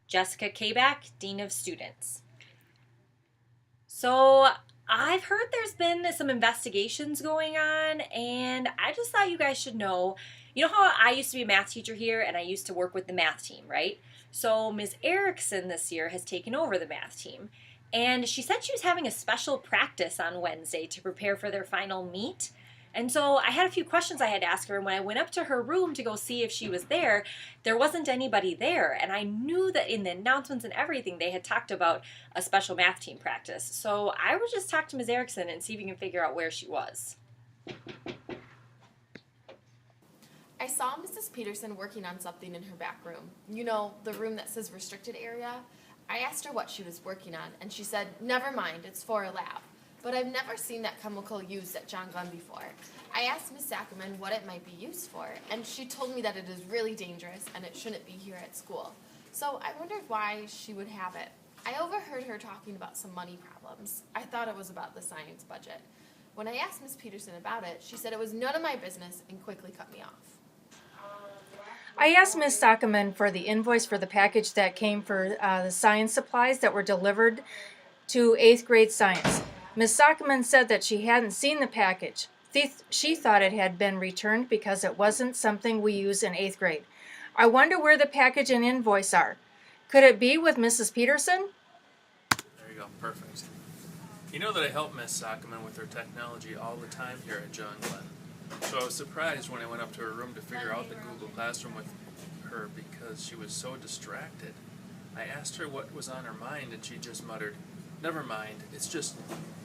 Jessica Kabak, Dean of Students. So I've heard there's been some investigations going on, and I just thought you guys should know. You know how I used to be a math teacher here, and I used to work with the math team, right? So Ms. Erickson this year has taken over the math team, and she said she was having a special practice on Wednesday to prepare for their final meet. And so I had a few questions I had to ask her, and when I went up to her room to go see if she was there wasn't anybody there. And I knew that in the announcements and everything, they had talked about a special math team practice. So I would just talk to Ms. Erickson and see if we can figure out where she was. I saw Mrs. Peterson working on something in her back room. You know, the room that says restricted area? I asked her what she was working on, and she said, "Never mind, it's for a lab." But I've never seen that chemical used at John Glenn before. I asked Ms. Sackerman what it might be used for, and she told me that it is really dangerous and it shouldn't be here at school. So I wondered why she would have it. I overheard her talking about some money problems. I thought it was about the science budget. When I asked Ms. Peterson about it, she said it was none of my business and quickly cut me off. I asked Ms. Sackerman for the invoice for the package that came for the science supplies that were delivered to 8th grade science. Ms. Sackerman said that she hadn't seen the package. She thought it had been returned because it wasn't something we use in 8th grade. I wonder where the package and invoice are. Could it be with Mrs. Peterson? There you go, perfect. You know that I help Miss Sackerman with her technology all the time here at John Glenn. So I was surprised when I went up to her room to figure out the Google Classroom with her because she was so distracted. I asked her what was on her mind and she just muttered, "Never mind, it's just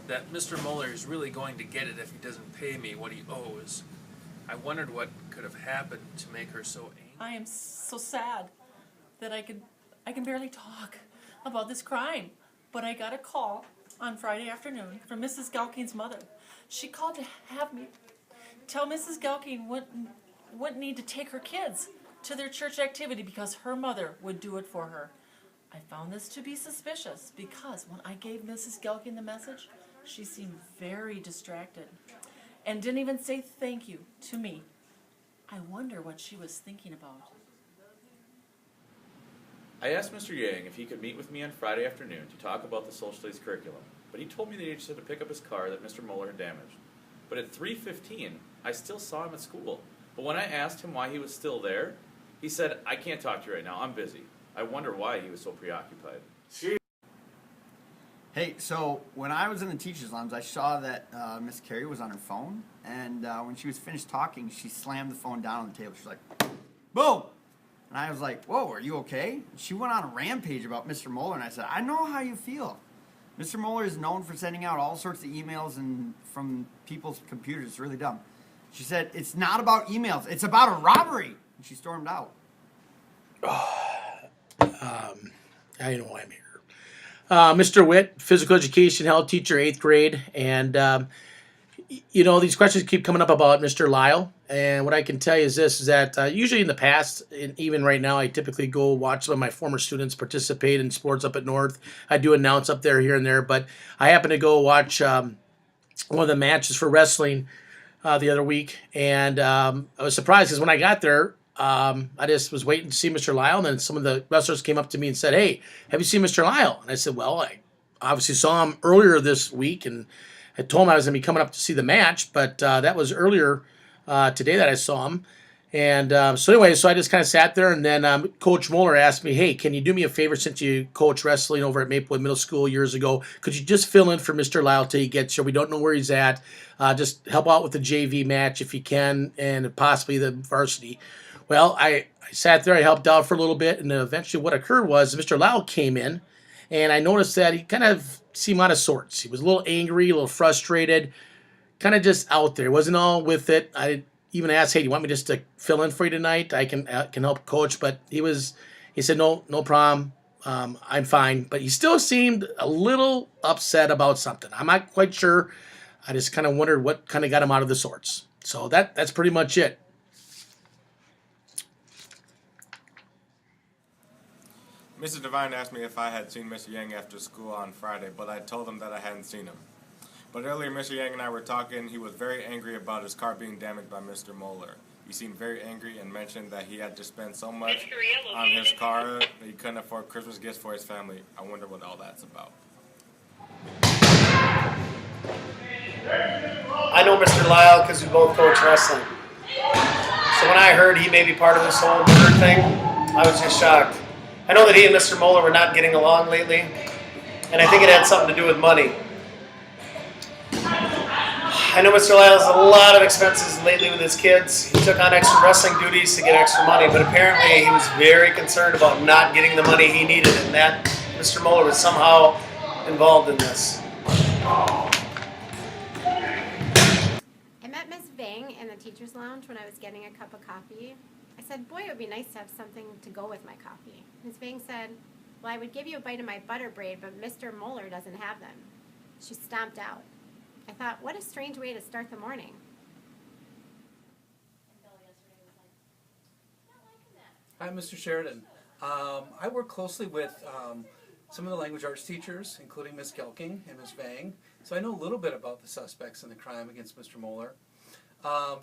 that Mr. Mueller is really going to get it if he doesn't pay me what he owes." I wondered what could have happened to make her so angry. I am so sad that I can barely talk about this crime. But I got a call on Friday afternoon from Mrs. Galking's mother. She called to have me tell Mrs. Galking wouldn't need to take her kids to their church activity because her mother would do it for her. I found this to be suspicious because when I gave Mrs. Galkin the message, she seemed very distracted and didn't even say thank you to me. I wonder what she was thinking about. I asked Mr. Yang if he could meet with me on Friday afternoon to talk about the social studies curriculum, but he told me that he just had to pick up his car that Mr. Mueller had damaged. But at 3:15, I still saw him at school. But when I asked him why he was still there, he said, "I can't talk to you right now, I'm busy." I wonder why he was so preoccupied. Hey, so when I was in the teacher's lounge, I saw that Miss Carey was on her phone, and when she was finished talking, she slammed the phone down on the table. She's like, boom! And I was like, whoa, are you okay? She went on a rampage about Mr. Mueller, and I said, I know how you feel. Mr. Mueller is known for sending out all sorts of emails and from people's computers. It's really dumb. She said, it's not about emails. It's about a robbery. And she stormed out. I know I'm here. Mr. Witt, physical education health teacher, 8th grade. And, these questions keep coming up about Mr. Lyle. And what I can tell you is this, is that usually in the past, and even right now, I typically go watch some of my former students participate in sports up at North. I do announce up there here and there. But I happen to go watch one of the matches for wrestling the other week. And I was surprised because when I got there, I just was waiting to see Mr. Lyle, and then some of the wrestlers came up to me and said, "Hey, have you seen Mr. Lyle?" And I said, "Well, I obviously saw him earlier this week, and I told him I was going to be coming up to see the match, but that was earlier today that I saw him." And so anyway, so I just kind of sat there, and then Coach Moeller asked me, "Hey, can you do me a favor since you coached wrestling over at Maplewood Middle School years ago? Could you just fill in for Mr. Lyle till he gets here? We don't know where he's at. Just help out with the JV match if you can, and possibly the varsity." Well, I sat there, I helped out for a little bit, and eventually what occurred was Mr. Lyle came in, and I noticed that he kind of seemed out of sorts. He was a little angry, a little frustrated, kind of just out there. He wasn't all with it. I even asked, "Hey, do you want me just to fill in for you tonight? I can help coach." But he said, "No problem. I'm fine." But he still seemed a little upset about something. I'm not quite sure. I just kind of wondered what kind of got him out of the sorts. So that's pretty much it. Mr. Devine asked me if I had seen Mr. Yang after school on Friday, but I told him that I hadn't seen him. But earlier, Mr. Yang and I were talking. He was very angry about his car being damaged by Mr. Moeller. He seemed very angry and mentioned that he had to spend so much on his car that he couldn't afford Christmas gifts for his family. I wonder what all that's about. I know Mr. Lyle because we both coach wrestling. So when I heard he may be part of this whole murder thing, I was just shocked. I know that he and Mr. Moeller were not getting along lately, and I think it had something to do with money. I know Mr. Lyle has a lot of expenses lately with his kids. He took on extra wrestling duties to get extra money, but apparently he was very concerned about not getting the money he needed, and that Mr. Moeller was somehow involved in this. I met Miss Vang in the teacher's lounge when I was getting a cup of coffee. I said, "Boy, it would be nice to have something to go with my coffee." Ms. Vang said, "Well, I would give you a bite of my butter braid, but Mr. Moeller doesn't have them." She stomped out. I thought, what a strange way to start the morning. Hi, Mr. Sheridan. I work closely with some of the language arts teachers, including Ms. Gelking and Ms. Vang, so I know a little bit about the suspects in the crime against Mr. Moeller.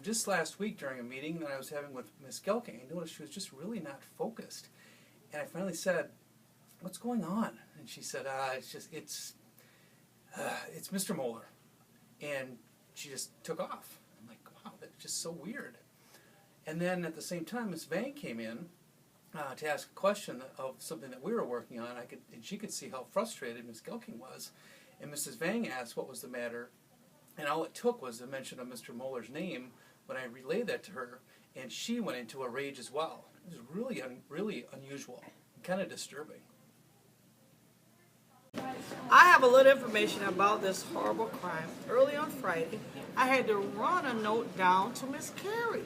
Just last week during a meeting that I was having with Ms. Gelking, I noticed she was just really not focused. And I finally said, "What's going on?" And she said, it's Mr. Moeller." And she just took off. I'm like, wow, that's just so weird. And then at the same time, Ms. Vang came in to ask a question of something that we were working on. And she could see how frustrated Ms. Gelking was. And Mrs. Vang asked what was the matter. And all it took was the mention of Mr. Moeller's name when I relayed that to her. And she went into a rage as well. It was really unusual and kind of disturbing. I have a little information about this horrible crime. Early on Friday, I had to run a note down to Miss Carey.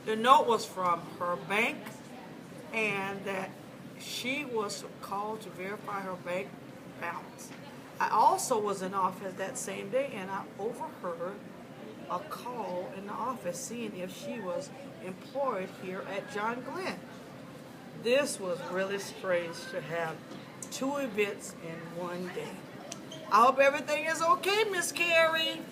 The note was from her bank, and that she was called to verify her bank balance. I also was in office that same day, and I overheard a call in the office seeing if she was employed here at John Glenn. This was really strange to have two events in one day. I hope everything is okay, Miss Carey.